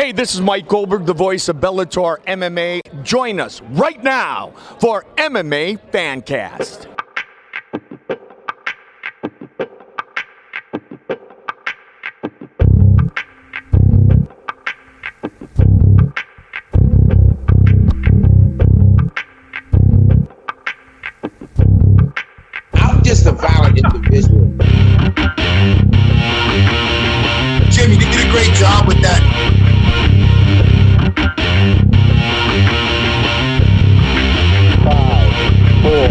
Hey, this is Mike Goldberg, the voice of Bellator MMA. Join us right now for MMA FanCast. I'm just a violent individual. Jimmy, you did a great job with that. 5, 4,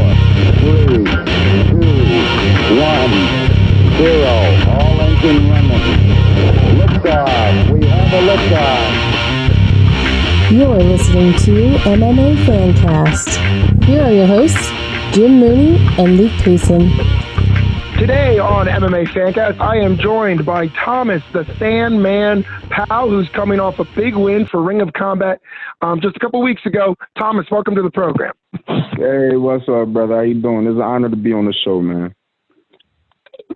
3, 2, 1, 0. All engine running. Liftoff. We have a liftoff. You're listening to MMA FanCast. Here are your hosts, Jim Mooney and Luke Payson. Today on MMA FanCast, I am joined by Thomas, the Sandman Powell, who's coming off a big win for Ring of Combat just a couple weeks ago. Thomas, welcome to the program. Hey, what's up, brother? How you doing? It's an honor to be on the show, man.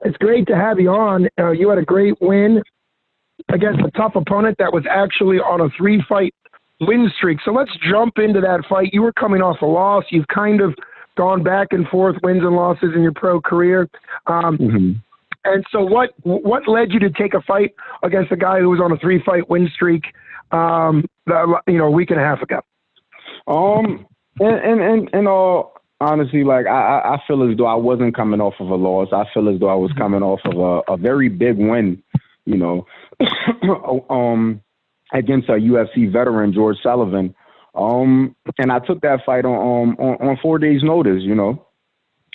It's great to have you on. You had a great win against a tough opponent that was actually on a 3-fight win streak. So let's jump into that fight. You were coming off a loss. You've kind of gone back and forth, wins and losses in your pro career. And so what led you to take a fight against a guy who was on a 3-fight win streak, a week and a half ago? In all honesty, like I feel as though I wasn't coming off of a loss. I feel as though I was coming off of a very big win, against a UFC veteran, George Sullivan. And I took that fight on 4 days' notice,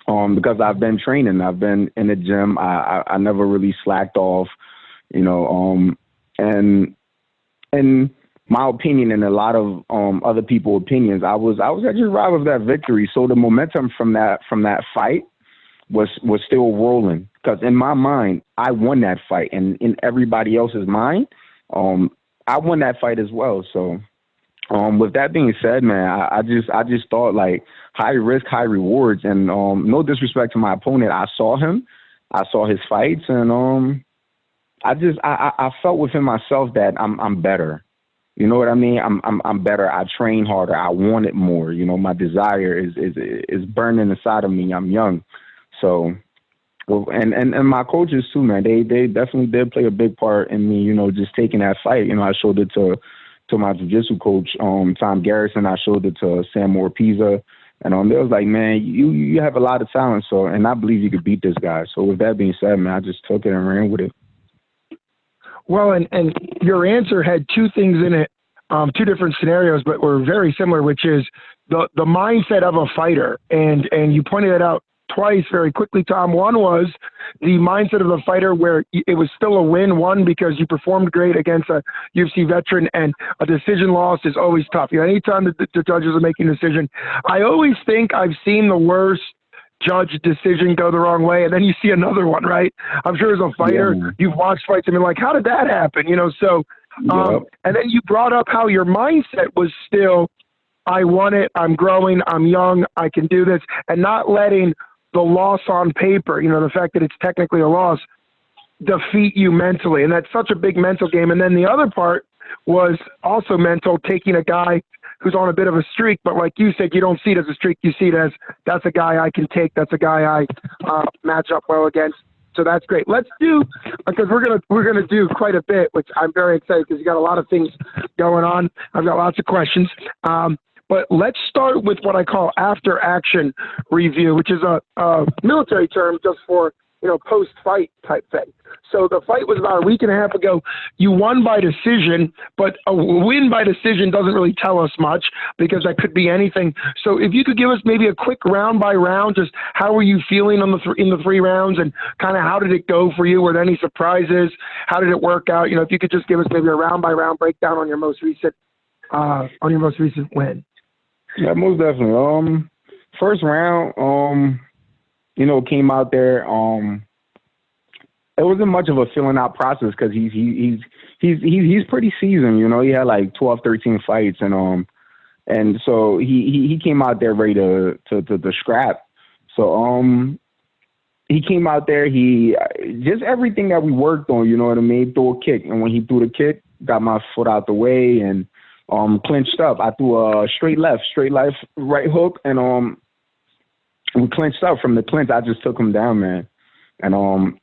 because I've been training. I've been in the gym. I never really slacked off, and in my opinion and a lot of other people's opinions, I was actually robbed of that victory. So the momentum from that fight was still rolling, because in my mind, I won that fight, and in everybody else's mind, I won that fight as well. So with that being said, man, I just thought, like, high risk, high rewards, and no disrespect to my opponent, I saw him, I saw his fights, and I felt within myself that I'm better. You know what I mean? I'm better. I train harder. I want it more. My desire is burning inside of me. I'm young, so. Well, and my coaches too, man. They definitely did play a big part in me. Just taking that fight. I showed it to my jiu-jitsu coach, Tom Garrison. I showed it to Sam Orpiza, and they was like, man, you have a lot of talent. So, and I believe you could beat this guy. So, with that being said, man, I just took it and ran with it. Well, and your answer had two things in it, two different scenarios, but were very similar, which is the mindset of a fighter, and you pointed it out twice very quickly, Tom. One was the mindset of the fighter where it was still a win, one, because you performed great against a UFC veteran, and a decision loss is always tough. Anytime the judges are making a decision, I always think I've seen the worst judge decision go the wrong way, and then you see another one, right? I'm sure as a fighter, you've watched fights and been like, how did that happen? And then you brought up how your mindset was still, I won it, I'm growing, I'm young, I can do this, and not letting the loss on paper, the fact that it's technically a loss, defeat you mentally. And that's such a big mental game. And then the other part was also mental, taking a guy who's on a bit of a streak, but like you said, you don't see it as a streak. You see it as, that's a guy I can take. That's a guy I match up well against. So that's great. Let's do, because we're gonna do quite a bit, which I'm very excited, because you got a lot of things going on. I've got lots of questions. But let's start with what I call after action review, which is a military term just for, post-fight type thing. So the fight was about a week and a half ago. You won by decision, but a win by decision doesn't really tell us much, because that could be anything. So if you could give us maybe a quick round by round, just how were you feeling in the 3 rounds, and kind of how did it go for you? Were there any surprises? How did it work out? If you could just give us maybe a round by round breakdown on your most recent win. Yeah, most definitely. First round, came out there. It wasn't much of a filling out process, because he's pretty seasoned. He had like 12, 13 fights, and so he came out there ready to scrap. So he came out there. He just everything that we worked on. You know what I mean? Throw a kick, and when he threw the kick, got my foot out the way and clinched up. I threw a straight left right hook, and we clinched up. From the clinch, I just took him down, man. And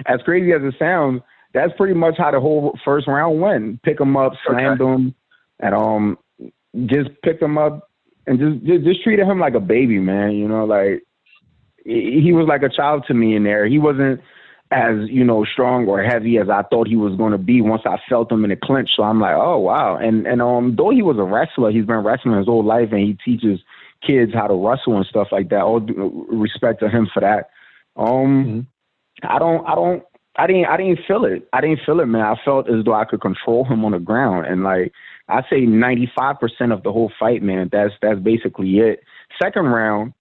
as crazy as it sounds, that's pretty much how the whole first round went. Pick him up, slammed him, and just picked him up and just treated him like a baby, man. You know, like he was like a child to me in there. He wasn't as, you know, strong or heavy as I thought he was going to be once I felt him in the clinch. So I'm like, oh, wow. And though he was a wrestler, he's been wrestling his whole life, and he teaches kids how to wrestle and stuff like that. All due respect to him for that. I didn't feel it. I didn't feel it, man. I felt as though I could control him on the ground. And like, I say 95% of the whole fight, man, that's basically it. Second round,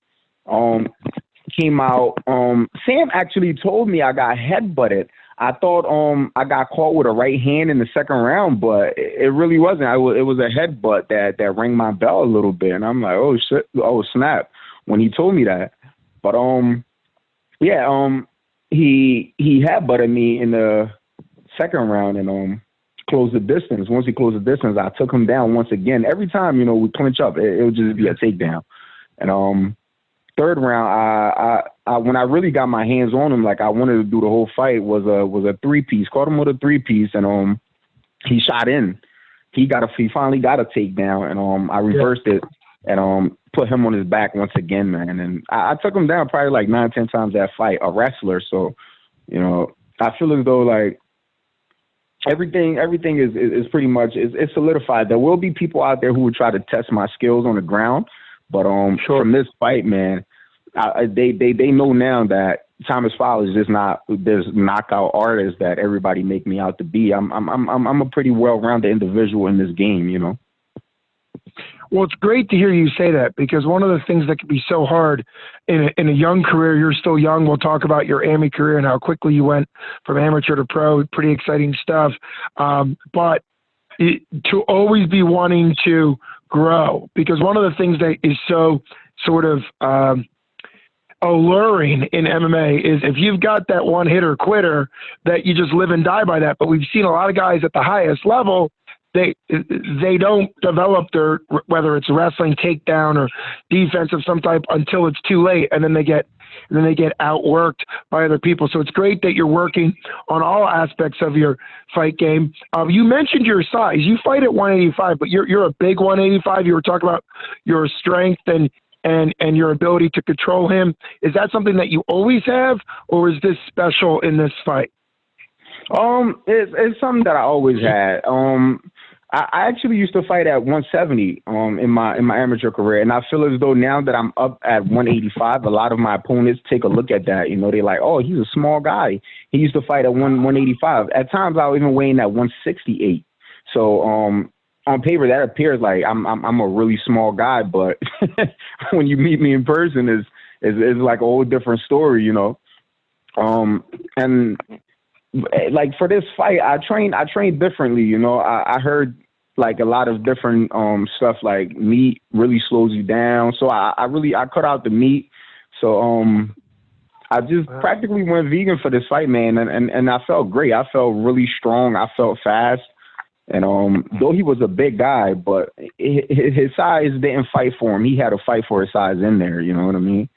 came out. Sam actually told me I got headbutted. I thought I got caught with a right hand in the second round, but it really wasn't. It was a headbutt that rang my bell a little bit, and I'm like, oh shit, oh snap, when he told me that. But he headbutted me in the second round and closed the distance. Once he closed the distance, I took him down once again. Every time, you know, we clinch up, it would just be a takedown. And third round, I when I really got my hands on him, like I wanted to do the whole fight, was a 3-piece. Caught him with a 3-piece, and he shot in. He finally got a takedown, and I reversed it and put him on his back once again, man. And I took him down probably like 9-10 times that fight, a wrestler. So, you know, I feel as though like everything is pretty much it's solidified. There will be people out there who would try to test my skills on the ground, but from this fight, man, they know now that Thomas Powell is just not this knockout artist that everybody make me out to be. I'm a pretty well-rounded individual in this game, you know. Well, it's great to hear you say that, because one of the things that can be so hard in a young career, you're still young. We'll talk about your AMI career and how quickly you went from amateur to pro. Pretty exciting stuff. But to always be wanting to grow, because one of the things that is so sort of alluring in MMA is if you've got that one hitter quitter that you just live and die by that. But we've seen a lot of guys at the highest level, they don't develop their, whether it's wrestling, takedown, or defense of some type until it's too late, and then they get outworked by other people. So it's great that you're working on all aspects of your fight game. You mentioned your size. You fight at 185, but you're a big 185. You were talking about your strength and your ability to control him. Is that something that you always have, or is this special in this fight? It's something that I always had. I actually used to fight at 170 in my amateur career, and I feel as though now that I'm up at 185, a lot of my opponents take a look at that. You know, they're like, oh, he's a small guy. He used to fight at 185. At times, I was even weighing at 168. So on paper, that appears like I'm a really small guy, but when you meet me in person, is like a whole different story, you know. And like for this fight, I trained differently, you know. I heard like a lot of different stuff, like meat really slows you down. So I cut out the meat. So I just practically went vegan for this fight, man, and I felt great. I felt really strong. I felt fast. And though he was a big guy, but his size didn't fight for him. He had to fight for his size in there, you know what I mean?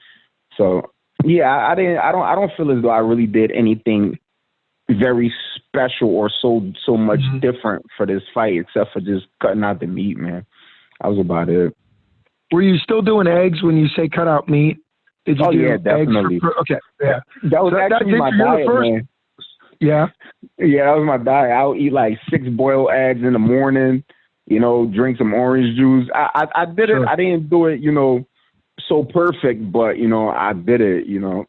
So yeah, I don't feel as though I really did anything very special or so much different for this fight, except for just cutting out the meat, man. That was about it. Were you still doing eggs when you say cut out meat? Did you do yeah, definitely. Okay, yeah. That was actually my diet, man. Yeah? Yeah, that was my diet. I would eat like 6 boiled eggs in the morning, you know, drink some orange juice. I did it. I didn't do it, you know, so perfect, but, you know, I did it, you know.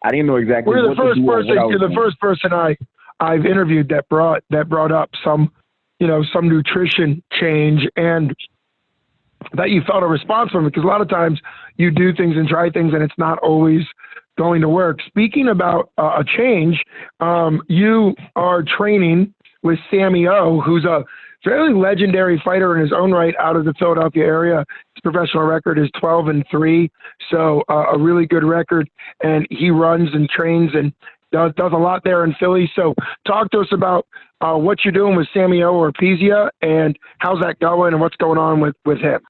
I didn't know exactly You're what to do. You're the first person I've interviewed that brought up some, you know, some nutrition change and that you felt a response from it, because a lot of times you do things and try things and it's not always going to work. Speaking about a change, you are training with Sammy O, who's a fairly legendary fighter in his own right out of the Philadelphia area. His professional record is 12-3, so a really good record. And he runs and trains and does a lot there in Philly. So talk to us about what you're doing with Samuel Orpizia and how's that going and what's going on with him.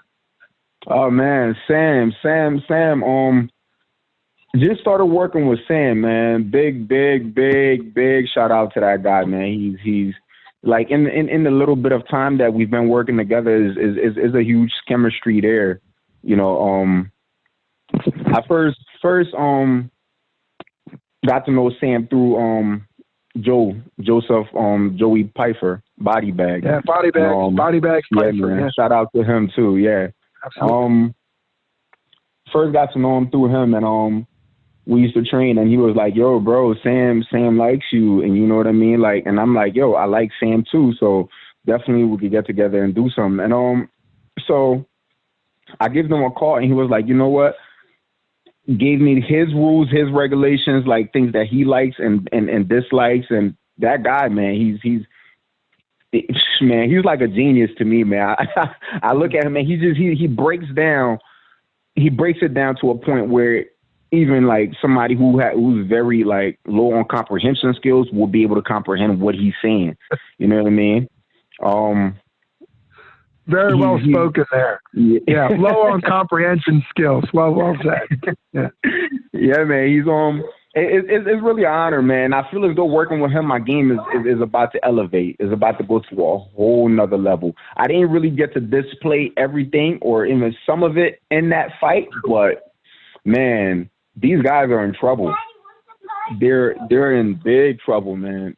Oh man, Sam. Just started working with Sam, man. Big shout out to that guy, man. He's like in the little bit of time that we've been working together is a huge chemistry there. You know, I first got to know Sam through Joey Pfeiffer, Body Bag. Yeah, Body Bags Pfeiffer. Man. Yeah. Shout out to him too. Yeah. Absolutely. First got to know him through him, and we used to train, and he was like, "Yo, bro, Sam likes you," and you know what I mean, like, and I'm like, "Yo, I like Sam too, so definitely we could get together and do something." And so I give him a call, and he was like, "You know what?" Gave me his rules, his regulations, like things that he likes and dislikes, and that guy, man, he's like a genius to me, man. I look at him, man. He breaks it down to a point where even like somebody who's very like low on comprehension skills will be able to comprehend what he's saying. You know what I mean? Very well spoken there. Yeah, low on comprehension skills. Well said. Yeah, yeah, man. He's It's really an honor, man. I feel as though working with him, my game is about to elevate. Is about to go to a whole nother level. I didn't really get to display everything or even some of it in that fight, but man, these guys are in trouble. They're in big trouble, man.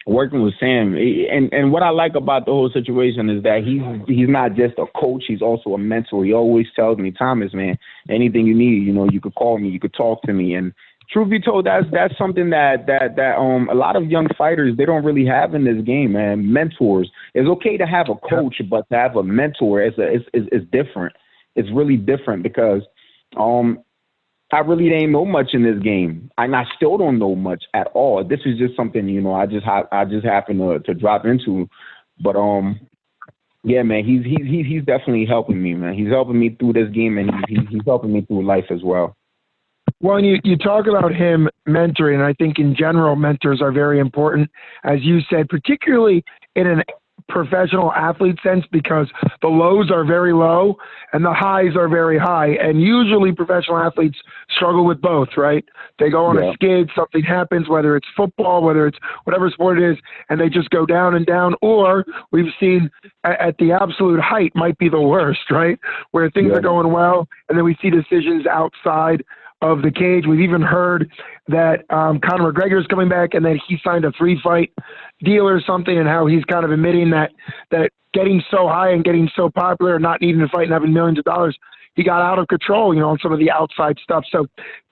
Working with Sam, and what I like about the whole situation is that he's not just a coach; he's also a mentor. He always tells me, "Thomas, man, anything you need, you know, you could call me, you could talk to me." And truth be told, that's something that a lot of young fighters, they don't really have in this game, man. Mentors. It's okay to have a coach, but to have a mentor is different. It's really different because I really didn't know much in this game, and I still don't know much at all. This is just something, you know, I just happened to drop into. But yeah, man, he's definitely helping me, man. He's helping me through this game, and he's helping me through life as well. Well, and you talk about him mentoring, and I think in general mentors are very important, as you said, particularly in an professional athlete sense, because the lows are very low and the highs are very high. And usually professional athletes struggle with both, right? They go on a skid, something happens, whether it's football, whether it's whatever sport it is, and they just go down and down. Or we've seen at the absolute height might be the worst, right? Where things are going well, and then we see decisions outside of the cage. We've even heard that Conor McGregor is coming back and that he signed a 3-fight deal or something, and how he's kind of admitting that getting so high and getting so popular and not needing to fight and having millions of dollars, he got out of control, you know, on some of the outside stuff. So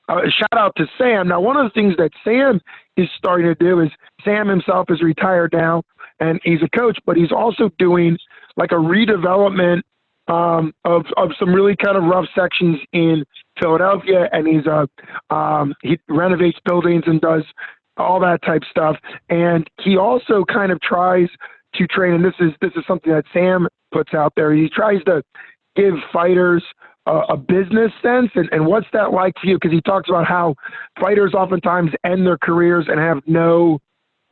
shout out to Sam. Now, one of the things that Sam is starting to do is Sam himself is retired now and he's a coach, but he's also doing like a redevelopment of some really kind of rough sections in Philadelphia, and he renovates buildings and does all that type stuff. And he also kind of tries to train, and this is something that Sam puts out there. He tries to give fighters a business sense, and what's that like for you? Because he talks about how fighters oftentimes end their careers and have no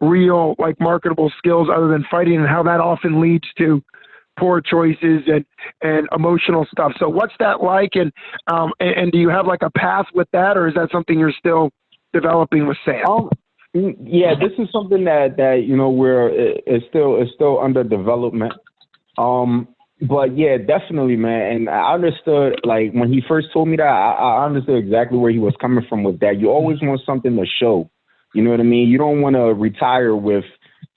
real like marketable skills other than fighting, and how that often leads to poor choices and emotional stuff. So what's that like? And do you have like a path with that, or is that something you're still developing with Sam? Yeah, this is something that you know it's still under development. But yeah, definitely, man. And I understood, like when he first told me that, I understood exactly where he was coming from with that. You always want something to show. You know what I mean? You don't want to retire with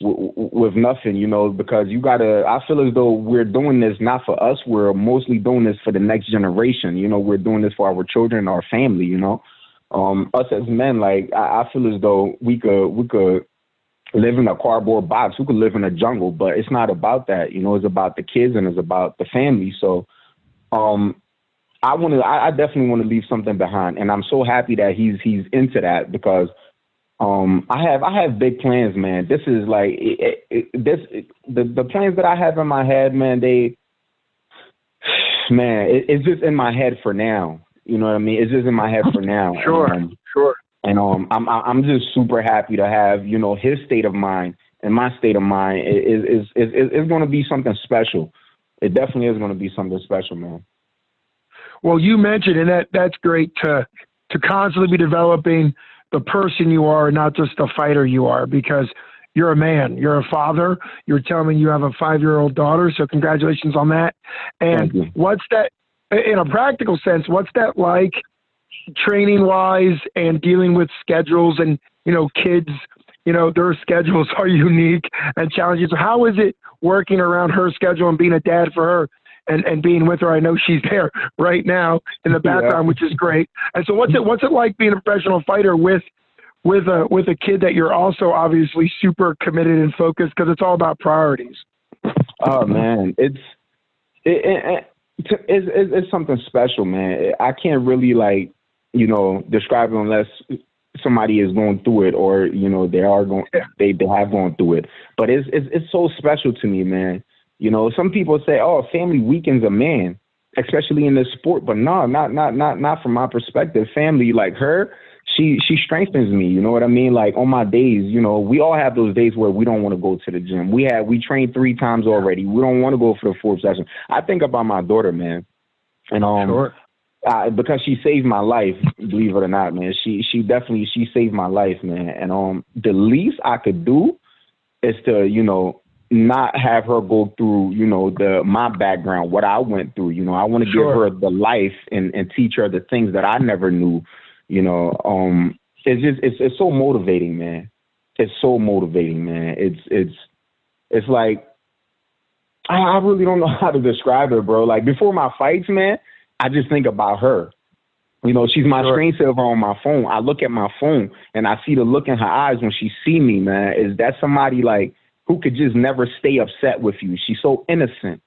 nothing, you know, because I feel as though we're doing this not for us. We're mostly doing this for the next generation. You know, we're doing this for our children, our family, you know. Us as men, like, I feel as though we could live in a cardboard box. We could live in a jungle, but it's not about that. You know, it's about the kids and it's about the family. So, I definitely want to leave something behind. And I'm so happy that he's into that, because I have big plans, man. This is like the plans that I have in my head, man. It's just in my head for now. You know what I mean? It's just in my head for now. Sure. And I'm just super happy to have, you know, his state of mind and my state of mind is going to be something special. It definitely is going to be something special, man. Well, you mentioned, and that's great to constantly be developing the person you are, not just the fighter you are, because you're a man, you're a father. You're telling me you have a 5-year-old daughter, so congratulations on that. And what's that, in a practical sense, what's that like training-wise and dealing with schedules and, you know, kids, you know, their schedules are unique and challenges. How is it working around her schedule and being a dad for her and being with her? I know she's there right now in the background, which is great. And so what's it like being a professional fighter with a kid that you're also obviously super committed and focused, because it's all about priorities? Oh man, it's something special, man. I can't really, like, you know, describe it unless somebody is going through it, or, you know, they have gone through it. But it's so special to me, man. You know, some people say, "Oh, family weakens a man," especially in this sport. But no, not from my perspective. Family, like her, she strengthens me. You know what I mean? Like on my days, you know, we all have those days where we don't want to go to the gym. We trained 3 times already. We don't want to go for the 4th session. I think about my daughter, man, and Sure. Because she saved my life, believe it or not, man. She definitely saved my life, man. And the least I could do is to, you know, not have her go through, you know, my background, what I went through. You know, I want to give her the life and teach her the things that I never knew. You know, it's so motivating, man. It's so motivating, man. It's like, I really don't know how to describe it, bro. Like before my fights, man, I just think about her. You know, she's my screensaver on my phone. I look at my phone and I see the look in her eyes when she see me, man. Is that somebody like who could just never stay upset with you? She's so innocent,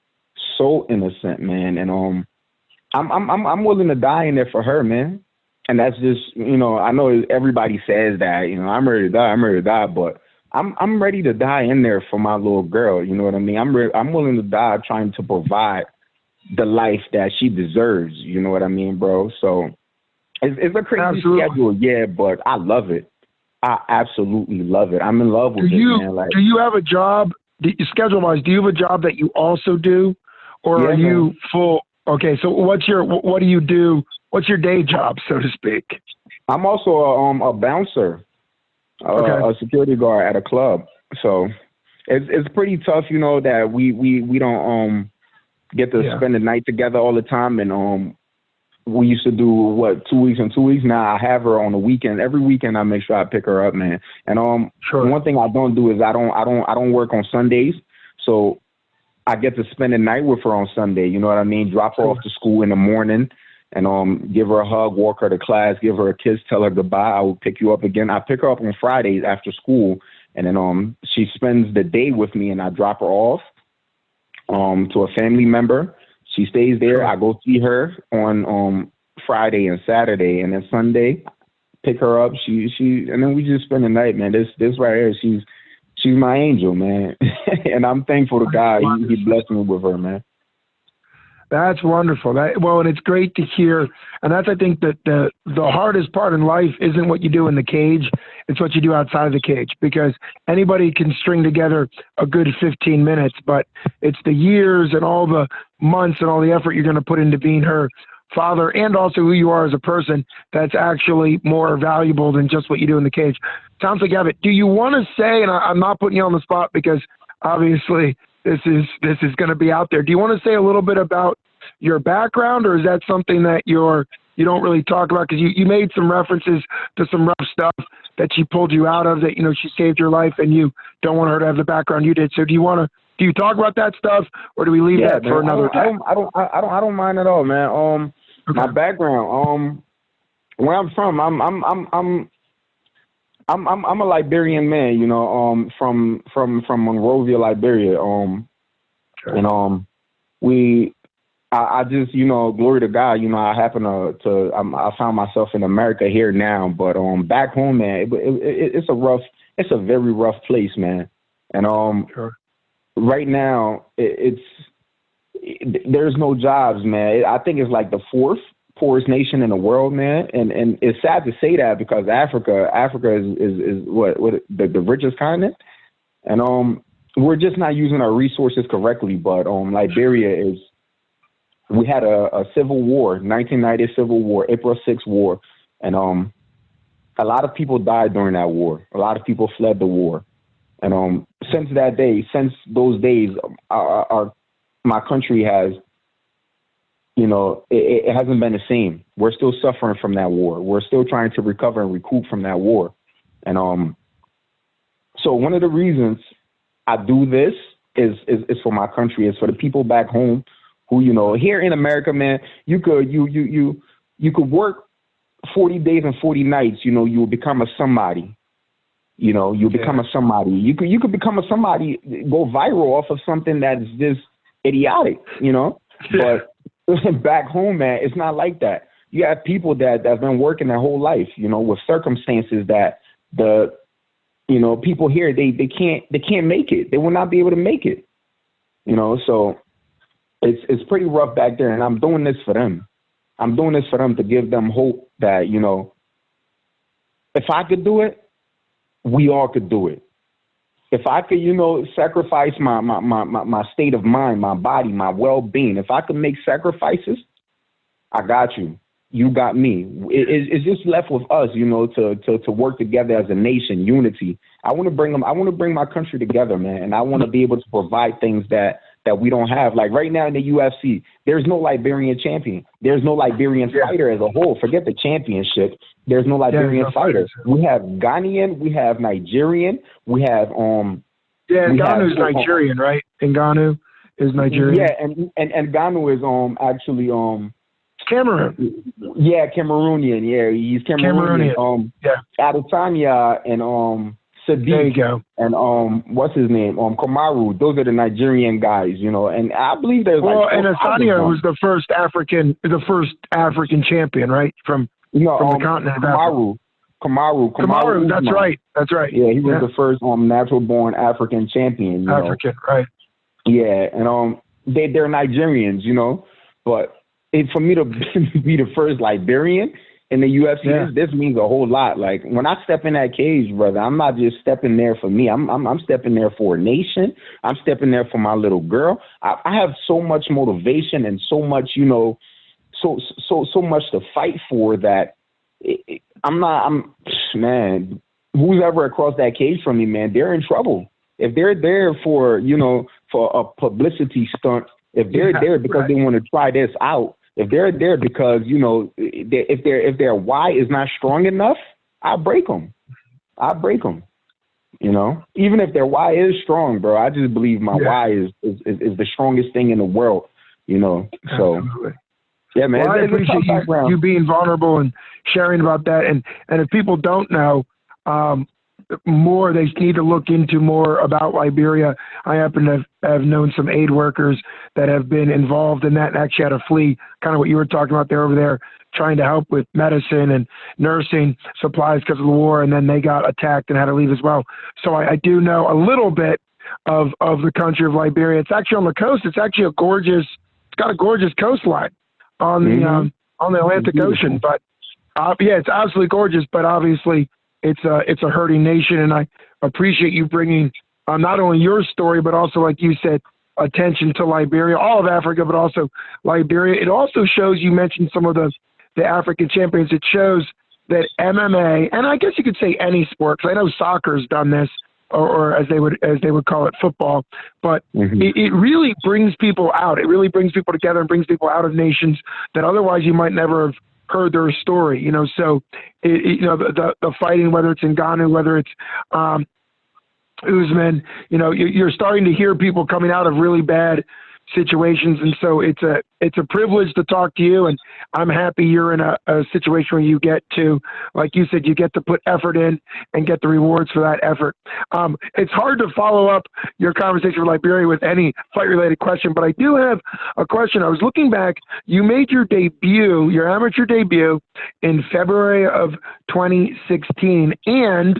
man. And I'm willing to die in there for her, man. And that's just, you know, I know everybody says that, you know, I'm ready to die, but I'm ready to die in there for my little girl. You know what I mean? I'm willing to die trying to provide the life that she deserves. You know what I mean, bro? So it's a crazy schedule, yeah, but I love it. I absolutely love it. I'm in love with it, man. Like, do you have a job, schedule-wise, do you have a job that you also do, or are you full? Okay, so what do you do? What's your day job, so to speak? I'm also a bouncer, a security guard at a club. So it's pretty tough, you know, that we don't get to spend the night together all the time. And we used to do 2 weeks and 2 weeks. Now I have her on the weekend. Every weekend I make sure I pick her up, man. And one thing I don't do is I don't work on Sundays. So I get to spend the night with her on Sunday. You know what I mean? Drop her off to school in the morning and give her a hug, walk her to class, give her a kiss, tell her goodbye. I will pick you up again. I pick her up on Fridays after school, and then she spends the day with me, and I drop her off to a family member. She stays there. I go see her on Friday and Saturday, and then Sunday pick her up. And then we just spend the night, man. This right here, she's my angel, man. And I'm thankful to God. He blessed me with her, man. That's wonderful. And it's great to hear. And that's, I think, that the hardest part in life isn't what you do in the cage. It's what you do outside of the cage, because anybody can string together a good 15 minutes, but it's the years and all the months and all the effort you're going to put into being her father, and also who you are as a person, that's actually more valuable than just what you do in the cage. Sounds like you have it. Do you want to say, and I'm not putting you on the spot because obviously this is going to be out there. Do you want to say a little bit about your background, or is that something that you don't really talk about? Because you made some references to some rough stuff that she pulled you out of, that, you know, she saved your life and you don't want her to have the background you did. So do you talk about that stuff, or do we leave that for another day? I don't mind at all, man. My background, where I'm from, I'm a Liberian man, you know, from Monrovia, Liberia. And I just, you know, glory to God, you know, I happen I found myself in America here now, but back home, man, it's a very rough place, man. And right now there's no jobs, man. I think it's like the 4th poorest nation in the world, man. And it's sad to say that because Africa is what the richest continent, and we're just not using our resources correctly. But Liberia is. We had a civil war, 1990 civil war, April 6th war, and a lot of people died during that war. A lot of people fled the war, and since those days, my country has. It hasn't been the same. We're still suffering from that war. We're still trying to recover and recoup from that war. And so one of the reasons I do this is for my country, is for the people back home who, here in America, man, you could work 40 days and 40 nights, you will become a somebody. You'll become a somebody. You could become a somebody, go viral off of something that's just idiotic, But back home, man, it's not like that. You have people that's been working their whole life, with circumstances that people here they can't make it. They will not be able to make it. So it's pretty rough back there, and I'm doing this for them. I'm doing this for them to give them hope that, if I could do it, we all could do it. If I could, sacrifice my state of mind, my body, my well-being, if I could make sacrifices, I got you. You got me. It's just left with us, to work together as a nation, unity. I want to bring my country together, man, and I want to be able to provide things that we don't have. Like right now in the UFC, there's no Liberian champion. There's no Liberian fighter as a whole. Forget the championship. There's no Liberian fighter. We have Ghanaian, we have Nigerian, we have Ngannou's Nigerian, right? Ngannou is Nigerian. Yeah, and Ngannou is actually Cameroon. Yeah, Cameroonian. Yeah, he's Cameroonian. Adesanya and Sadiq. There you go. And what's his name? Kamaru. Those are the Nigerian guys, and I believe there's and Adesanya was the first African champion, right? From the continent of Africa. Kamaru, that's right. Yeah, he was the first natural-born African champion. African, right. Yeah, and they're Nigerians, but for me to be the first Liberian in the UFC, this means a whole lot. Like, when I step in that cage, brother, I'm not just stepping there for me. I'm stepping there for a nation. I'm stepping there for my little girl. I have so much motivation and so much, so much to fight for that man, who's ever across that cage from me, man, they're in trouble. If they're there for a publicity stunt, if they're there because they want to try this out, if they're there because, if their why is not strong enough, I'll break them. Even if their why is strong, bro, I just believe my why is the strongest thing in the world, So. Absolutely. Yeah, man. Well, I appreciate you being vulnerable and sharing about that. And if people don't know more, they need to look into more about Liberia. I happen to have known some aid workers that have been involved in that and actually had to flee, kind of what you were talking about there over there, trying to help with medicine and nursing supplies because of the war, and then they got attacked and had to leave as well. So I do know a little bit of the country of Liberia. It's actually on the coast. It's actually it's got a gorgeous coastline on the Atlantic Ocean, but it's absolutely gorgeous. But obviously, it's a hurting nation, and I appreciate you bringing not only your story, but also, like you said, attention to Liberia, all of Africa, but also Liberia. It also shows, you mentioned some of the African champions. It shows that MMA, and I guess you could say any sport, because I know soccer's done this, or as they would call it, football. But it really brings people out. It really brings people together and brings people out of nations that otherwise you might never have heard their story. So the fighting, whether it's in Ghana, whether it's Usman, you're starting to hear people coming out of really bad situations, and so it's a privilege to talk to you, and I'm happy you're in a situation where you get to, like you said, you get to put effort in and get the rewards for that effort. It's hard to follow up your conversation with Liberia with any fight-related question, but I do have a question. I was looking back. You made your amateur debut in February of 2016, and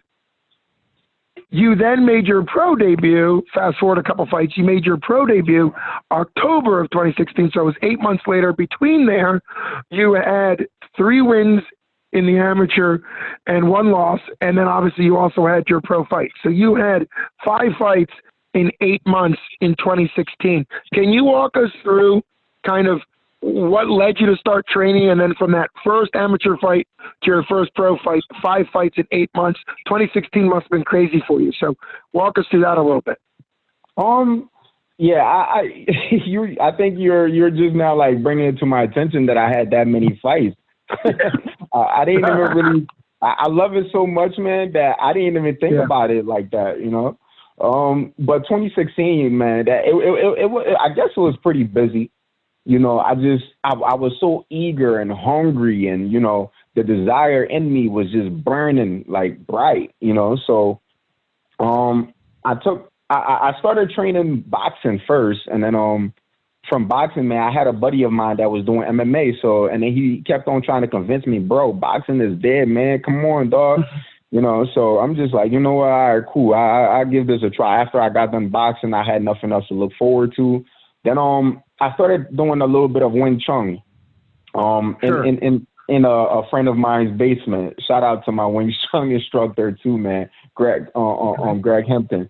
You then made your pro debut. Fast forward a couple fights, you made your pro debut October of 2016. So it was 8 months later. Between there, you had 3 wins in the amateur and 1 loss, and then obviously you also had your pro fight. So you had 5 fights in 8 months in 2016. Can you walk us through kind of what led you to start training, and then from that first amateur fight to your first pro fight, 5 fights in 8 months? 2016 must have been crazy for you. So walk us through that a little bit. Yeah, I think you're just now like bringing it to my attention that I had that many fights. I didn't even really. I love it so much, man, that I didn't even think about it like that, you know. But 2016, man, that it I guess it was pretty busy. You know, I was so eager and hungry, and you know, the desire in me was just burning like bright, you know. So, I started training boxing first, and then from boxing, man, I had a buddy of mine that was doing MMA. So, and then he kept on trying to convince me, bro, boxing is dead, man. Come on, dog. You know, so I'm just like, you know what? All right, cool. I give this a try. After I got done boxing, I had nothing else to look forward to. Then, I started doing a little bit of Wing Chun, in a friend of mine's basement. Shout out to my Wing Chun instructor too, man, Greg Hampton.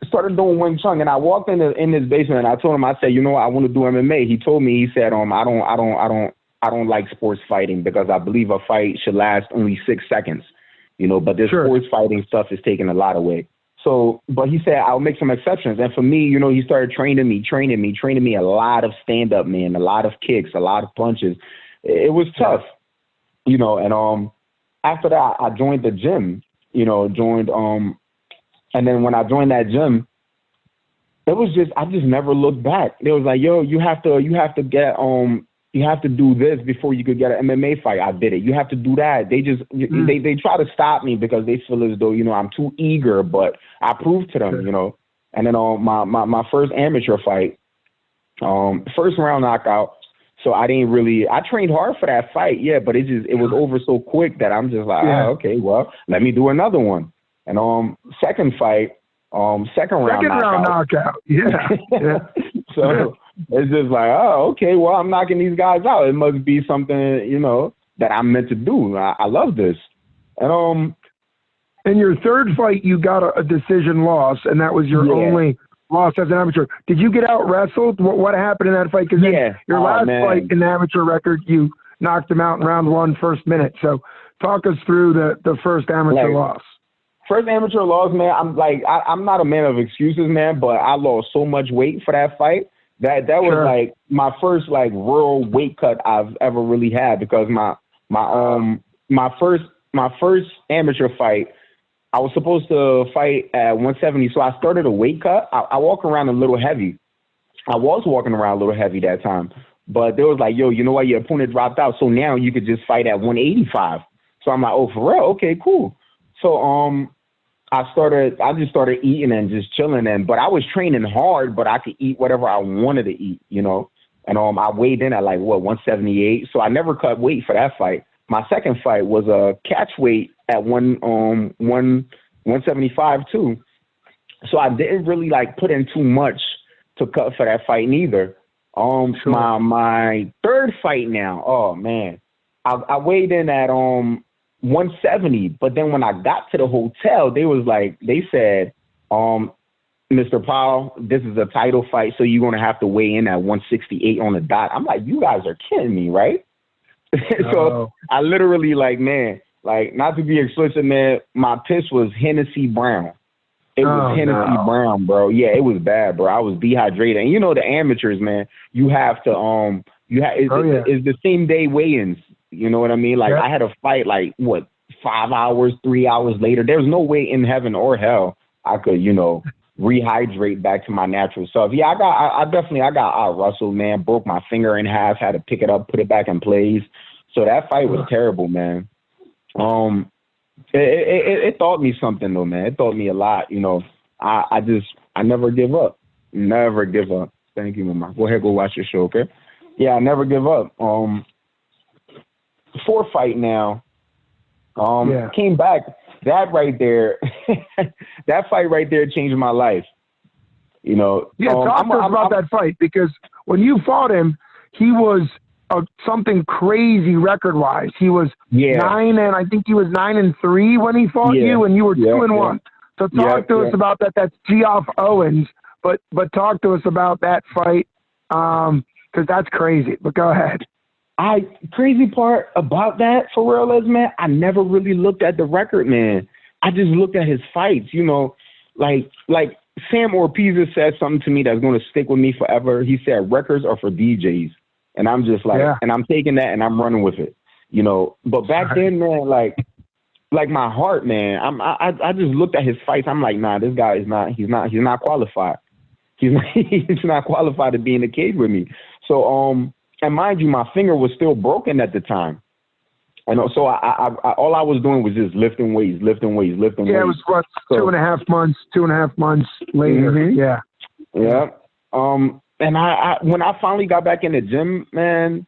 Started doing Wing Chun, and I walked in his basement, and I told him, I said, you know what, I want to do MMA. He told me, he said, I don't like sports fighting because I believe a fight should last only 6 seconds, you know, but this sports fighting stuff is taking a lot away. So, but he said, I'll make some exceptions. And for me, you know, he started training me a lot of stand up, man, a lot of kicks, a lot of punches. It was tough, you know, and after that, I joined the gym, you know, and then when I joined that gym, it was just, I just never looked back. They was like, yo, you have to do this before you could get an MMA fight. I did it. You have to do that. They just, they try to stop me because they feel as though, you know, I'm too eager, but I proved to them, you know. And then my first amateur fight, first round knockout. So I trained hard for that fight. Yeah. But it was over so quick that I'm just like, okay, well, let me do another one. And second fight, second round knockout. Yeah. So it's just like, oh, okay, well, I'm knocking these guys out. It must be something, you know, that I'm meant to do. I love this. And in your third fight, you got a decision loss, and that was your only loss as an amateur. Did you get out wrestled? What happened in that fight? Because your last fight in the amateur record, you knocked him out in round 1, first minute. So talk us through the first amateur loss. First amateur loss, man. I'm not a man of excuses, man, but I lost so much weight for that fight that was like my first like real weight cut I've ever really had, because my first amateur fight, I was supposed to fight at 170, so I started a weight cut. I walk around a little heavy. I was walking around a little heavy that time, but they was like, yo, you know what? Your opponent dropped out, so now you could just fight at 185. So I'm like, oh, for real? Okay, cool. So I just started eating and just chilling, but I was training hard, but I could eat whatever I wanted to eat, you know. And I weighed in at 178, so I never cut weight for that fight. My second fight was a catch weight at 175 too, so I didn't really put in too much to cut for that fight neither. My third fight now, oh man, I weighed in at 170, but then when I got to the hotel, they said, Mr. Powell, this is a title fight, so you're gonna have to weigh in at 168 on the dot. I'm like, you guys are kidding me, right? So I literally not to be explicit, man, my piss was Hennessy Brown. It was Hennessy Brown, bro. Yeah, it was bad, bro. I was dehydrated. And you know the amateurs, man, you have to it's the same day weigh-ins. You know what I mean? I had a fight 5 hours, 3 hours later. There's no way in heaven or hell I could, you know, rehydrate back to my natural self. Yeah, I definitely got out wrestled, man. Broke my finger in half, had to pick it up, put it back in place. So that fight was terrible, man. It taught me something though, man. It taught me a lot. You know, I never give up. Never give up. Thank you, Mama. Go ahead, go watch your show, okay? Yeah, I never give up. Fourth fight now. Came back. That right there, that fight right there changed my life. You know. Yeah, talk to us about that fight, because when you fought him, he was something crazy record-wise. He was 9-3 when he fought you, and you were 2-1. So talk to us about that. That's Geoff Owens, but talk to us about that fight, because that's crazy. But go ahead. Crazy part about that, for real is, man, I never really looked at the record, man. I just looked at his fights, you know, like Sam Orpiza said something to me that's going to stick with me forever. He said records are for DJs. And I'm just like, and I'm taking that and I'm running with it, you know. But back then, man, like my heart, man, I just looked at his fights. I'm like, nah, this guy he's not qualified. He's not qualified to be in the cage with me. So, and mind you, my finger was still broken at the time. And so I all I was doing was just lifting weights. Yeah, it was what, 2.5 months later. Mm-hmm. Yeah. And I when I finally got back in the gym, man,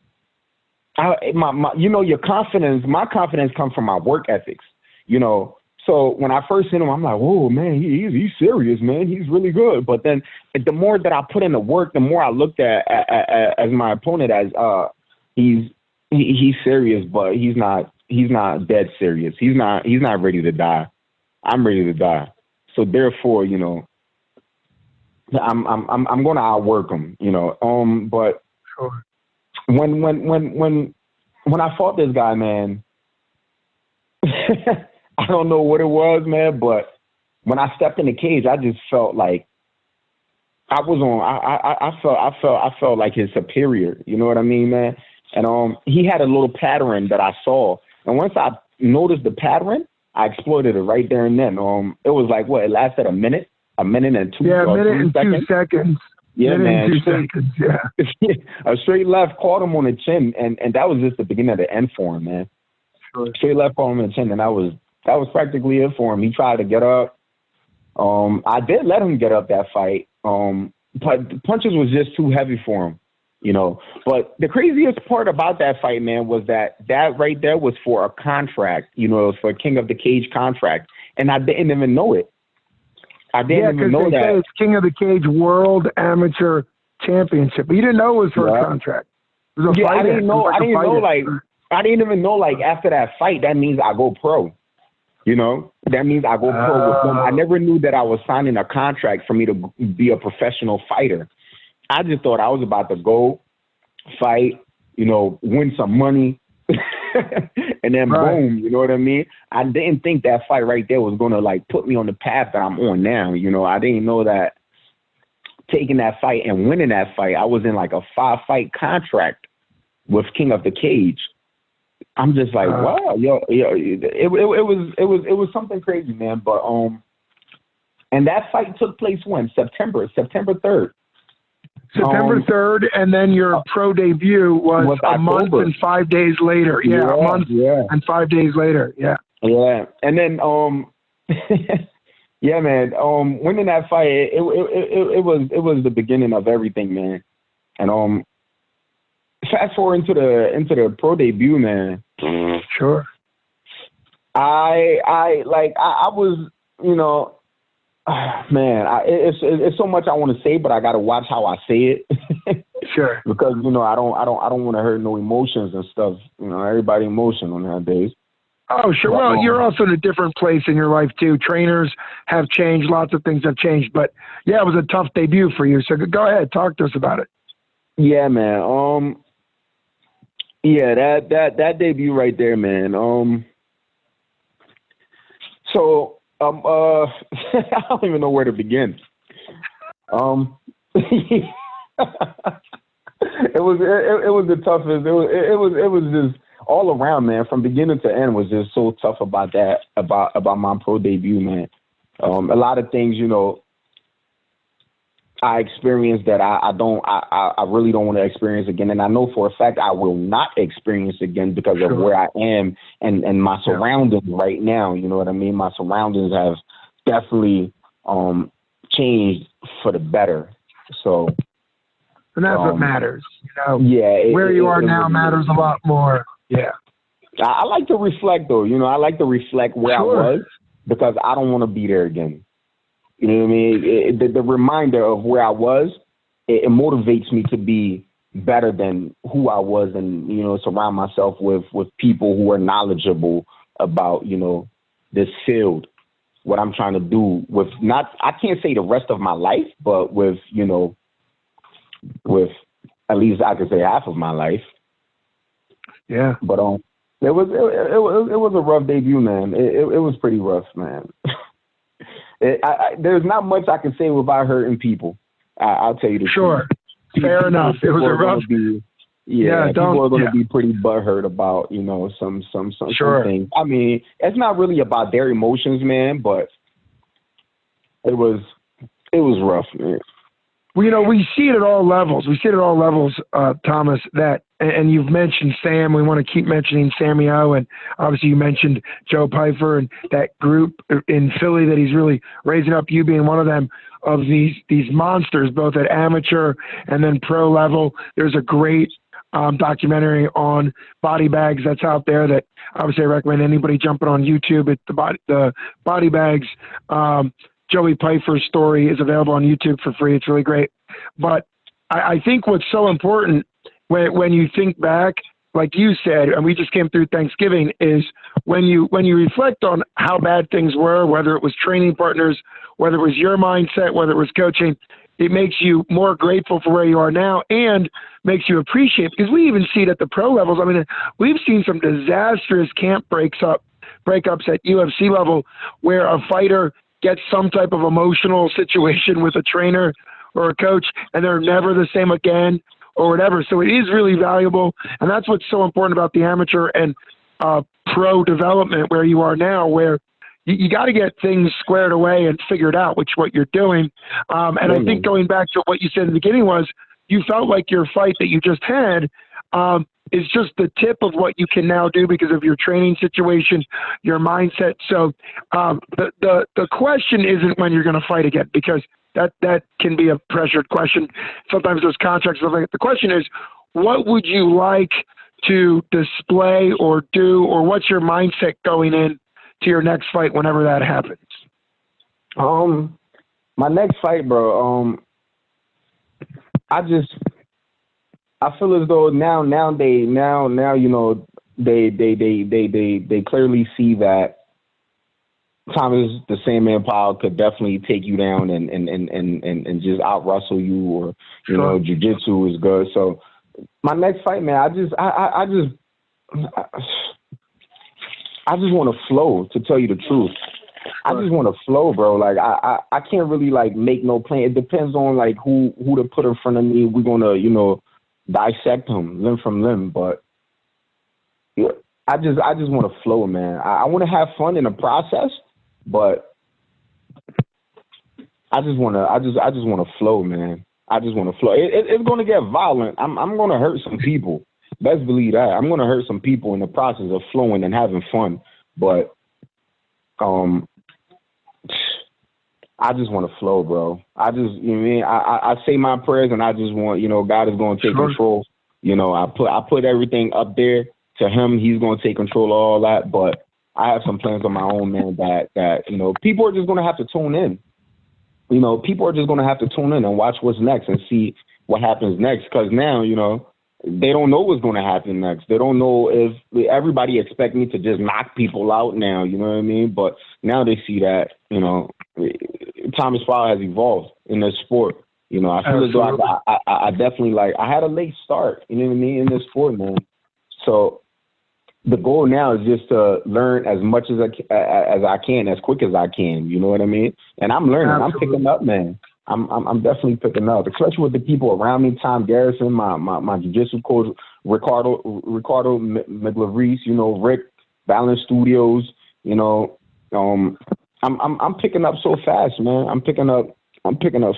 my your confidence, my confidence comes from my work ethics, you know. So when I first seen him, I'm like, whoa, man, he's serious, man. He's really good. But then the more that I put in the work, the more I looked at as my opponent as he's serious, but he's not dead serious. He's not ready to die. I'm ready to die. So therefore, you know, I'm going to outwork him, you know. But sure. when I fought this guy, man, I don't know what it was, man, but when I stepped in the cage, I just felt like I felt like his superior. You know what I mean, man? And he had a little pattern that I saw, and once I noticed the pattern, I exploited it right there and then. It was like it lasted a minute and 2 seconds. Yeah, a minute and 2 seconds. Yeah, man. 2 seconds. Yeah. A straight left caught him on the chin, and that was just the beginning of the end for him, man. Sure. Straight left caught him on the chin, and that was practically it for him. He tried to get up. I did let him get up that fight, but the punches was just too heavy for him, you know. But the craziest part about that fight, man, was that right there was for a contract, you know, it was for a King of the Cage contract, and I didn't even know it. I didn't even know that. It's King of the Cage World Amateur Championship, but you didn't know it was for a contract. It was a fight. I didn't even know, like, after that fight, that means I go pro. You know, that means I go pro with them. I never knew that I was signing a contract for me to be a professional fighter. I just thought I was about to go fight, you know, win some money, and then boom, you know what I mean? I didn't think that fight right there was going to, like, put me on the path that I'm on now. You know, I didn't know that taking that fight and winning that fight, I was in like a 5-fight contract with King of the Cage. I'm just like, wow, it was something crazy, man. But and that fight took place when? September 3rd. September 3rd, and then your pro debut was a month and 5 days later. A month and 5 days later. Yeah. Yeah, and then yeah, man. Winning that fight, it was the beginning of everything, man. And fast forward into the pro debut, man. Sure. I was, you know, man, it's so much I want to say, but I got to watch how I say it. Sure. Because, you know, I don't want to hurt no emotions and stuff. You know, everybody emotional nowadays. Oh, sure. Well, you're also in a different place in your life too. Trainers have changed. Lots of things have changed. But yeah, it was a tough debut for you. So go ahead, talk to us about it. Yeah, man. Yeah, that debut right there, man. So I don't even know where to begin. It was the toughest. It was just all around, man. From beginning to end was just so tough about that, about my pro debut, man. A lot of things, you know, I experienced that I really don't want to experience again. And I know for a fact I will not experience again because of where I am and my surroundings right now. You know what I mean? My surroundings have definitely changed for the better. So, and that's what matters. You know, yeah, where you are now matters a lot more. Yeah. I like to reflect, though. You know, I like to reflect where I was because I don't want to be there again. You know what I mean? The reminder of where I was, it motivates me to be better than who I was and, you know, surround myself with people who are knowledgeable about, you know, this field, what I'm trying to do with I can't say the rest of my life, but with, you know, with at least I could say half of my life. Yeah. But it was a rough debut, man. It was pretty rough, man. There's not much I can say without hurting people. I'll tell you the truth. Fair enough. It was a rough. People are going to be pretty butthurt about, you know, some things. I mean, it's not really about their emotions, man, but it was rough, man. Well, you know, we see it at all levels. Thomas, that, and you've mentioned Sam. We want to keep mentioning Samuel, and obviously you mentioned Joe Pyfer and that group in Philly that he's really raising up, you being one of them, of these monsters, both at amateur and then pro level. There's a great documentary on body bags that's out there that obviously I recommend anybody jumping on YouTube. It's the body bags. Joey Pyfer's story is available on YouTube for free. It's really great. But I think what's so important when you think back, like you said, and we just came through Thanksgiving, is when you reflect on how bad things were, whether it was training partners, whether it was your mindset, whether it was coaching, it makes you more grateful for where you are now and makes you appreciate, because we even see it at the pro levels. I mean, we've seen some disastrous camp breakups at UFC level where a fighter gets some type of emotional situation with a trainer or a coach and they're never the same again or whatever. So it is really valuable. And that's what's so important about the amateur and pro development where you are now, where you got to get things squared away and figured out, which is what you're doing. And I think going back to what you said in the beginning was you felt like your fight that you just had is just the tip of what you can now do because of your training situation, your mindset. So the question isn't when you're going to fight again, because that can be a pressured question. Sometimes those contracts, the question is, what would you like to display or do, or what's your mindset going in to your next fight whenever that happens? My next fight, bro, I feel as though now you know they clearly see that Thomas the Sandman Powell could definitely take you down and just out wrestle you, or you know, jiu-jitsu is good. So my next fight, man, I just want to flow, to tell you the truth. I just want to flow, bro. Like I can't really like make no plan. It depends on like who to put in front of me. We're gonna, you know, dissect him limb from limb. But yeah, I just want to flow, man. I want to have fun in the process, but I just want to flow, man. I just want to flow. It's gonna get violent. I'm gonna hurt some people. Best believe that. I'm gonna hurt some people in the process of flowing and having fun. But I just want to flow, bro. I just, you know what I mean? I say my prayers and I just want, you know, God is going to take control. You know, I put everything up there to him. He's going to take control of all that. But I have some plans on my own, man, that, you know, people are just going to have to tune in. You know, people are just going to have to tune in and watch what's next and see what happens next. Because now, you know, they don't know what's going to happen next. They don't know if everybody expect me to just knock people out now, you know what I mean? But now they see that, you know, Thomas Powell has evolved in this sport. You know, I feel as though I definitely, like, I had a late start, you know what I mean, in this sport, man. So the goal now is just to learn as much as I can, as quick as I can, you know what I mean? And I'm learning. Absolutely. I'm picking up, man. I'm definitely picking up, especially with the people around me. Tom Garrison, my jiu-jitsu coach, Ricardo McLaverise, you know, Rick, Balance Studios, you know, I'm picking up so fast, man. I'm picking up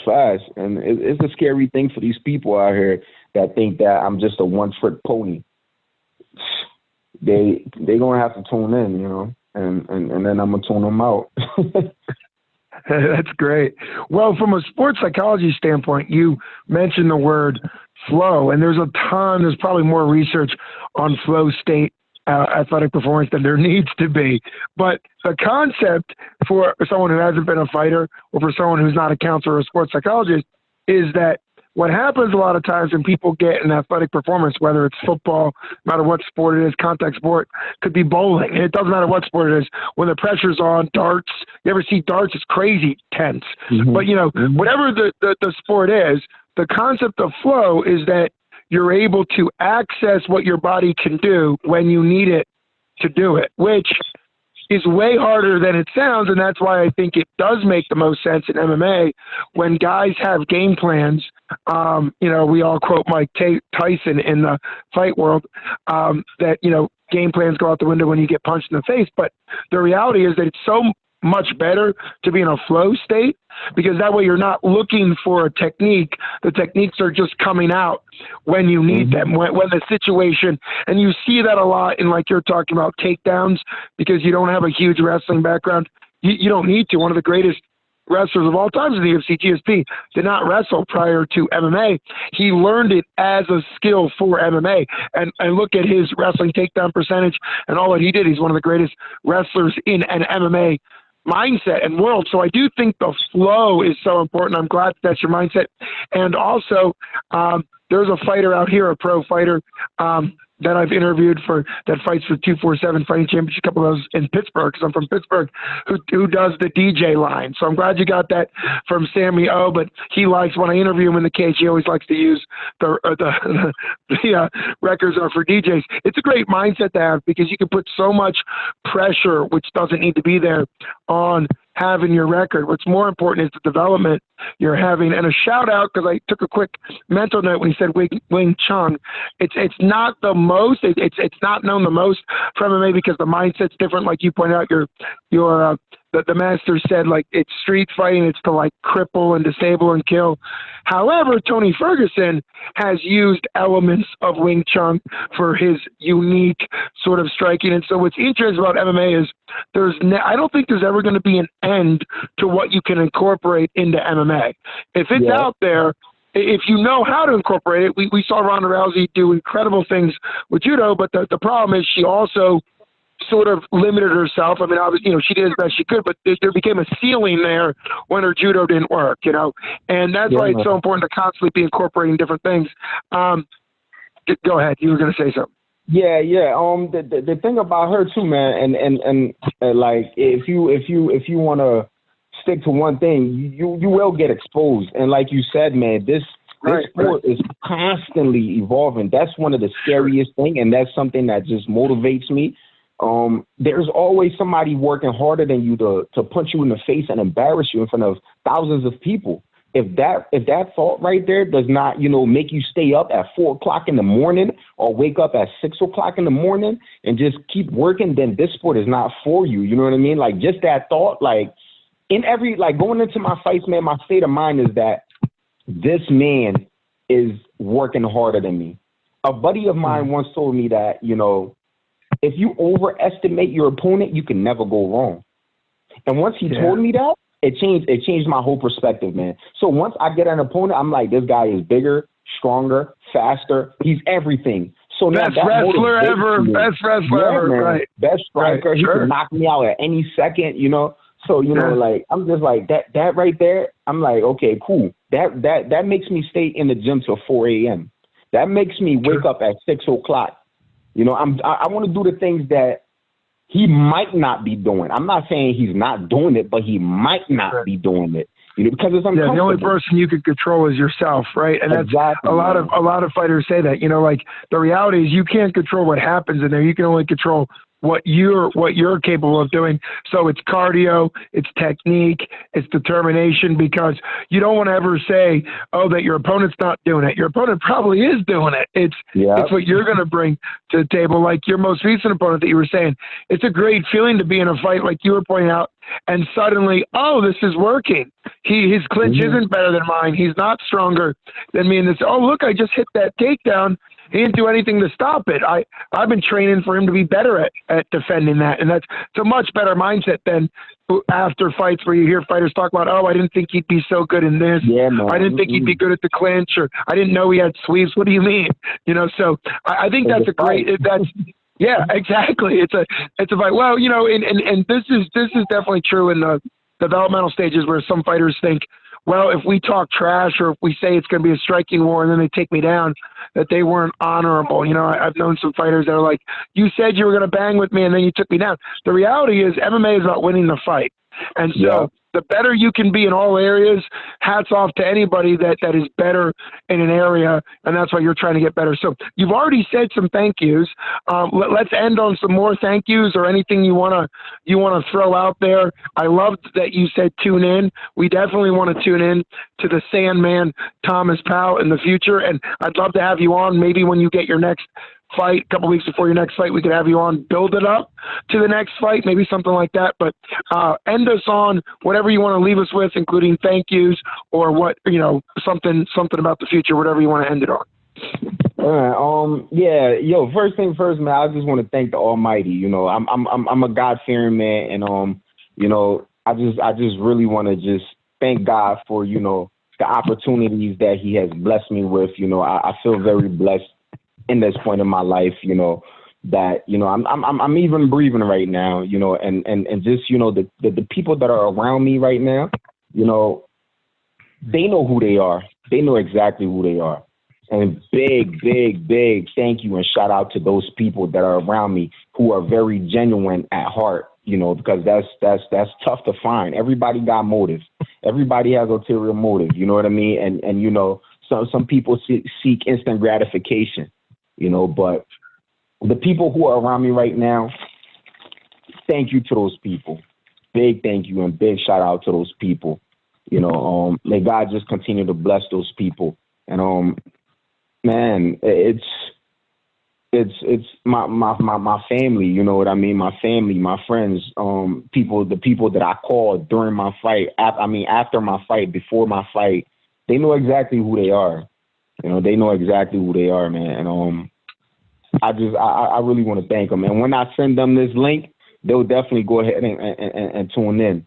fast, and it's a scary thing for these people out here that think that I'm just a one-trick pony. They gonna have to tune in, you know, and then I'm gonna tune them out. That's great. Well, from a sports psychology standpoint, you mentioned the word flow, and there's probably more research on flow state athletic performance than there needs to be. But the concept for someone who hasn't been a fighter or for someone who's not a counselor or a sports psychologist is that what happens a lot of times when people get an athletic performance, whether it's football, no matter what sport it is, contact sport, could be bowling. It doesn't matter what sport it is. When the pressure's on, darts, you ever see darts? It's crazy tense. Mm-hmm. But, whatever the sport is, the concept of flow is that you're able to access what your body can do when you need it to do it, which is way harder than it sounds, and that's why I think it does make the most sense in MMA when guys have game plans. We all quote Mike Tyson in the fight world that, game plans go out the window when you get punched in the face. But the reality is that it's so much better to be in a flow state because that way you're not looking for a technique. The techniques are just coming out when you need them, when the situation, and you see that a lot in, like you're talking about, takedowns, because you don't have a huge wrestling background. You don't need to. One of the greatest wrestlers of all times in the UFC, GSP, did not wrestle prior to MMA. He learned it as a skill for MMA. And look at his wrestling takedown percentage and all that he did. He's one of the greatest wrestlers in an MMA mindset and world. So I do think the flow is so important. I'm glad that's your mindset. And also, there's a fighter out here, a pro fighter, that I've interviewed that fights for 247 Fighting Championship, a couple of those in Pittsburgh, because I'm from Pittsburgh, who does the DJ line. So I'm glad you got that from Sammy O, but he likes, when I interview him in the cage, he always likes to use the records are for DJs. It's a great mindset to have because you can put so much pressure, which doesn't need to be there, on having your record. What's more important is the development you're having. And a shout out, because I took a quick mental note when he said Wing Chun. It's not the most, it's not known the most from MMA because the mindset's different. Like you pointed out, the master said, like, it's street fighting, it's to like cripple and disable and kill. However, Tony Ferguson has used elements of Wing Chun for his unique sort of striking. And so what's interesting about MMA is I don't think there's ever going to be an end to what you can incorporate into MMA. If it's out there, if you know how to incorporate it, we saw Ronda Rousey do incredible things with judo, but the problem is she also sort of limited herself. I mean, obviously, she did as best she could, but there became a ceiling there when her judo didn't work, and that's why it's so important to constantly be incorporating different things. Go ahead. You were going to say something. Yeah. The thing about her too, man, and like if you want to stick to one thing, you will get exposed. And like you said, man, this sport is constantly evolving. That's one of the scariest things, and that's something that just motivates me. There's always somebody working harder than you to punch you in the face and embarrass you in front of thousands of people. If that thought right there does not, make you stay up at 4:00 in the morning or wake up at 6:00 in the morning and just keep working, then this sport is not for you. You know what I mean? Like, just that thought, like going into my fights, man, my state of mind is that this man is working harder than me. A buddy of mine once told me that, if you overestimate your opponent, you can never go wrong. And once he told me that, it changed my whole perspective, man. So once I get an opponent, I'm like, this guy is bigger, stronger, faster. He's everything. So now best wrestler ever, right? Best striker. Right, he can knock me out at any second, So, like, I'm just like, that right there, I'm like, okay, cool. That makes me stay in the gym till 4 a.m. That makes me wake up at 6:00. I want to do the things that he might not be doing. I'm not saying he's not doing it, but he might not be doing it. Because it's uncomfortable. Yeah, the only person you can control is yourself, right? And that's exactly. a lot of fighters say that. Like, the reality is you can't control what happens in there. You can only control what you're capable of doing. So it's cardio, it's technique, it's determination, because you don't want to ever say, that your opponent's not doing it. Your opponent probably is doing it. It's what you're going to bring to the table. Like your most recent opponent that you were saying, it's a great feeling to be in a fight, like you were pointing out, and suddenly, this is working. His clinch isn't better than mine. He's not stronger than me. And this, look, I just hit that takedown. He didn't do anything to stop it. I've been training for him to be better at defending that. And it's a much better mindset than after fights where you hear fighters talk about, I didn't think he'd be so good in this. Yeah, no. I didn't think he'd be good at the clinch, or I didn't know he had sweeps. What do you mean? So I think that's Yeah, exactly. It's a fight. Well, and this is definitely true in the developmental stages where some fighters think, well, if we talk trash or if we say it's going to be a striking war and then they take me down, that they weren't honorable. I've known some fighters that are like, you said you were going to bang with me and then you took me down. The reality is MMA is about winning the fight. And so the better you can be in all areas, hats off to anybody that is better in an area, and that's why you're trying to get better. So you've already said some thank yous. Let's end on some more thank yous or anything you wanna throw out there. I loved that you said tune in. We definitely want to tune in to the Sandman, Thomas Powell, in the future, and I'd love to have you on maybe when you get your next fight, a couple weeks before your next fight, we could have you on, build it up to the next fight, maybe something like that. But end us on whatever you want to leave us with, including thank yous or what, something about the future, whatever you want to end it on. All right. First thing first, man, I just want to thank the Almighty. I'm a God-fearing man, and I just really want to just thank God for the opportunities that He has blessed me with. I feel very blessed in this point in my life, that I'm even breathing right now, and just the people that are around me right now, they know who they are. They know exactly who they are. And big thank you and shout out to those people that are around me who are very genuine at heart, because that's tough to find. Everybody got motive. Everybody has ulterior motive. You know what I mean? And some people seek instant gratification. But the people who are around me right now, thank you to those people. Big thank you and big shout out to those people. May God just continue to bless those people. And man, it's my family. You know what I mean? My family, my friends, the people that I called during my fight. After my fight, before my fight, they know exactly who they are. They know exactly who they are, man. And I really want to thank them. And when I send them this link, they'll definitely go ahead and tune in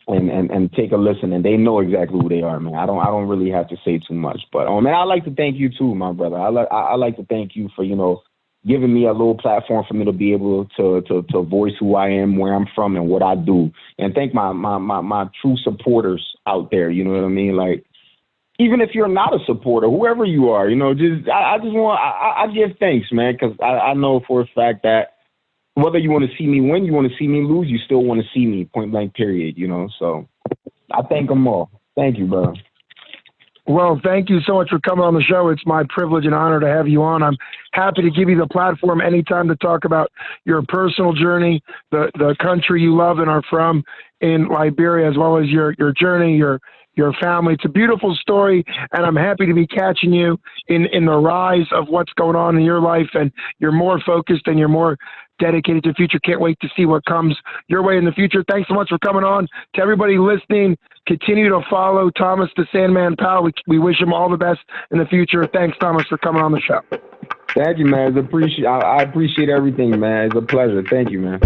and take a listen. And they know exactly who they are, man. I don't really have to say too much. But man, I like to thank you too, my brother. I like to thank you for giving me a little platform for me to be able to voice who I am, where I'm from, and what I do. And thank my true supporters out there. You know what I mean? Like, even if you're not a supporter, whoever you are, I give thanks, man, because I know for a fact that whether you want to see me win, you want to see me lose, you still want to see me, point blank, period, So I thank them all. Thank you, brother. Well, thank you so much for coming on the show. It's my privilege and honor to have you on. I'm happy to give you the platform anytime to talk about your personal journey, the country you love and are from in Liberia, as well as your journey, your family. It's a beautiful story, and I'm happy to be catching you in the rise of what's going on in your life, and you're more focused and you're more dedicated to the future. Can't wait to see what comes your way in the future. Thanks so much for coming on. To everybody listening, continue to follow Thomas the Sandman Powell. We wish him all the best in the future. Thanks, Thomas, for coming on the show. Thank you, man. I appreciate everything, man. It's a pleasure. Thank you, man.